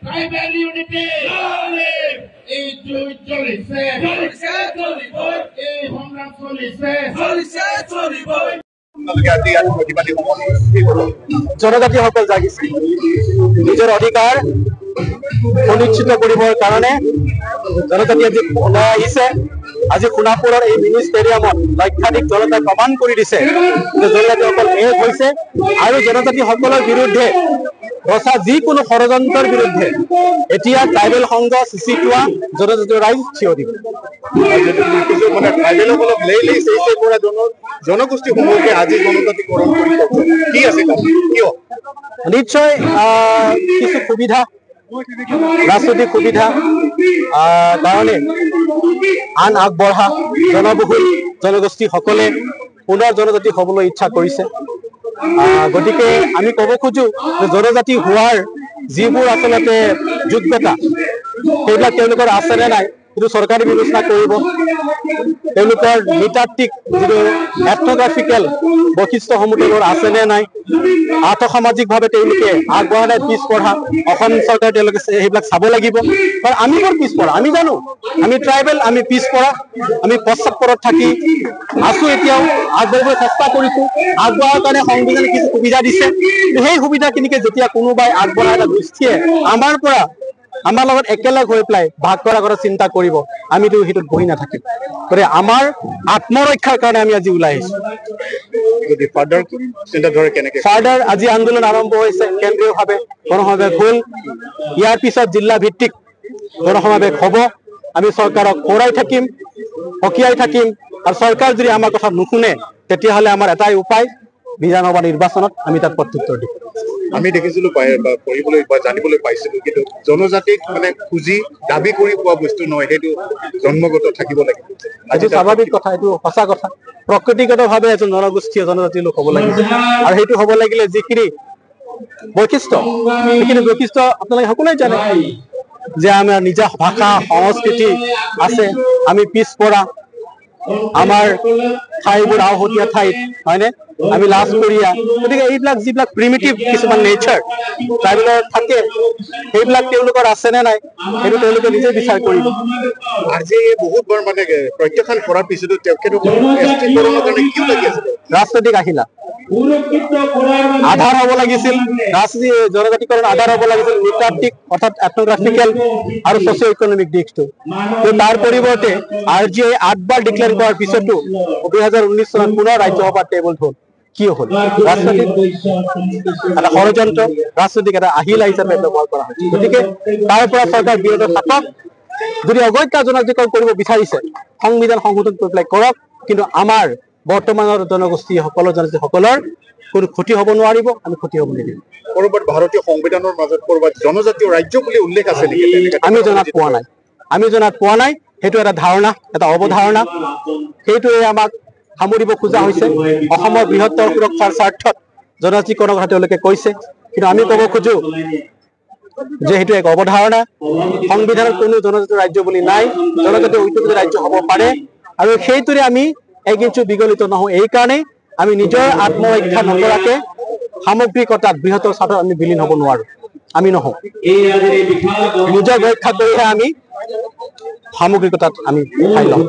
Tribal unity এই চলিছে এই সংগ্ৰাম চলিছে জনজাতিসকল জাগিছে নিজৰ অধিকাৰ সুনিশ্চিত কৰিবৰ কাৰণে জনজাতি আজি ওলাই আহিছে। আজি সোণাপুৰৰ এই মিনি ষ্টেডিয়ামত লক্ষাধিক জনতাই প্ৰমাণ কৰি দিছে যে জনজাতিসকল এক হৈছে আৰু জনজাতিসকলৰ বিৰুদ্ধে ৰচা যিকোনো ষড়যন্ত্ৰৰ বিৰুদ্ধে এতিয়া ট্ৰাইবেল সংঘ চিচিটোৱা জনজাতীয় ৰাইজ থিয় দিব। মানে ট্ৰাইবেলসকলক জনগোষ্ঠীসমূহকে আজি জনজাতিকৰণ কি আছে কিয়? নিশ্চয় কিছু সুবিধা, ৰাজনৈতিক সুবিধা কাৰণে আন আগবঢ়া জনবহুল জনগোষ্ঠীসকলে পুনৰ জনজাতি হ'বলৈ ইচ্ছা কৰিছে। গতিকে আমি ক'ব খোজো যে জনজাতি হোৱাৰ যিবোৰ আচলতে যোগ্যতা সেইবিলাক তেওঁলোকৰ আছে নে নাই সেইটো চৰকাৰে বিবেচনা কৰিব। তেওঁলোকৰ নৃতাত্ত্বিক যিটো এথন'গ্ৰাফিকেল বৈশিষ্ট্যসমূহ তেওঁলোকৰ আছে নে নাই, আৰ্থসামাজিকভাৱে তেওঁলোকে আগবঢ়া নাই পিছপঢ়া, অসম চৰকাৰে তেওঁলোকে সেইবিলাক চাব লাগিব। কাৰণ আমি বৰ পিছপৰা, আমি জানো আমি ট্ৰাইবেল, আমি পিছপৰা, আমি পশ্চাদপৰত থাকি আছো, এতিয়াও আগবাঢ়িবলৈ চেষ্টা কৰিছোঁ। আগবঢ়াৰ কাৰণে সংবিধানে কিছু সুবিধা দিছে, সেই সুবিধাখিনিকে যেতিয়া কোনোবাই আগবঢ়া এটা গোষ্ঠীয়ে আমাৰ লগত একেলগ হৈ পেলাই ভাগ কৰাৰ কথা চিন্তা কৰিব, আমিতো সেইটোত বহি নাথাকিম। গতিকে আমাৰ আত্মৰক্ষাৰ কাৰণে আমি আজি ওলাই আহিছোঁ। ফাৰ্ডাৰ আজি আন্দোলন আৰম্ভ হৈছে, কেন্দ্ৰীয়ভাৱে গণসমাৱেশ হ'ল, ইয়াৰ পিছত জিলা ভিত্তিক গণসমাৱেশ হ'ব। আমি চৰকাৰক হৰাই থাকিম, সকীয়াই থাকিম, আৰু চৰকাৰ যদি আমাৰ কথা নুশুনে তেতিয়াহ'লে আমাৰ এটাই উপায়, বিধানসভা নিৰ্বাচনত আমি তাত প্ৰত্যুত্তৰ দিম। আমি দেখিছিলো পঢ়িবলৈ বা জানিবলৈ পাইছিলো, কিন্তু জনজাতিক মানে খুজি দাবী কৰি পোৱা বস্তু নহয়, সেইটো জন্মগত থাকিব লাগিব। এইটো স্বাভাৱিক কথা, এইটো সঁচা কথা। প্ৰকৃতিগতভাৱে এজন জনগোষ্ঠীয় জনজাতিৰ লোক হ'ব লাগিব, আৰু সেইটো হ'ব লাগিলে যিখিনি বৈশিষ্ট্য, সেইখিনি বৈশিষ্ট্য আপোনালোকে সকলোৱে জানে যে আমাৰ নিজা ভাষা সংস্কৃতি আছে, আমি পিছপৰা, আমাৰ ঠাইবোৰ আওহতীয়া ঠাইত, হয়নে, আমি লাজপৰীয়া। গতিকে এইবিলাক যিবিলাক প্ৰিমিটিভ কিছুমান নেচাৰ ট্ৰাইবেলৰ থাকে, সেইবিলাক তেওঁলোকৰ আছে নে নাই সেইটো তেওঁলোকে নিজে বিচাৰ কৰিব। আজি বহুতবাৰ মানে প্ৰত্যাখ্যান কৰাৰ পিছতো ৰাজনৈতিক আহিলা আধাৰ হ'ব লাগিছিল, জনজাতিকৰণ আধাৰ হ'ব লাগিছিল নৃতাত্ত্বিক অৰ্থাৎ এথন'গ্ৰাফিকেল আৰু ছ'চিঅ' ইকনমিক দিশটো। তাৰ পৰিৱৰ্তে RGI 8বাৰ ডিক্লেয়াৰ কৰাৰ পিছতো 2019 চনত পুনৰ ৰাজ্যসভাত টেবল হ'ল। কি হ'ল? ৰাজনৈতিক এটা ষড়যন্ত্ৰ, ৰাজনৈতিক এটা আহিলা হিচাপে ব্যৱহাৰ কৰা হৈছে। গতিকে তাৰ পৰা চৰকাৰ বিৰত থাকক। যদি অৱজ্ঞা জনজাতিকৰণ কৰিব বিচাৰিছে, সংবিধান সংশোধন কৰি পেলাই কৰক, কিন্তু আমাৰ বৰ্তমানৰ জনজাতিসকলৰ কোনো ক্ষতি হ'ব নোৱাৰিব, আমি ক্ষতি হ'ব নিদিম। ক'ৰবাত ভাৰতীয় সংবিধানৰ মাজত ক'ৰবাত জনজাতীয় ৰাজ্য বুলি উল্লেখ আছে নেকি? আমি জনাত পোৱা নাই। সেইটো এটা ধাৰণা, এটা অৱধাৰণা, সেইটোৱে আমাক সামৰিব খোজা হৈছে। অসমৰ বৃহত্তৰ সুৰক্ষাৰ স্বাৰ্থত জনজাতিকৰণৰ কথা তেওঁলোকে কৈছে, কিন্তু আমি ক'ব খোজো যে সেইটো এক অৱধাৰণা। সংবিধানত কোনো জনজাতীয় ৰাজ্য বুলি নাই, জনজাতীয় ঐতিহ্য ৰাজ্য হ'ব পাৰে, আৰু সেইটোৰে আমি এক ইঞ্চু বিগলিত নহওঁ। এইকাৰণেই আমি নিজৰ আত্মৰক্ষা নকৰাকে সামগ্ৰিকতাত বৃহত্তৰ স্বাৰ্থত আমি বিলীন হ'ব নোৱাৰোঁ, আমি নহওঁ। নিজৰ ৰক্ষা কৰিহে আমি সামগ্ৰিকতাত আমি ঠাই ল'ম।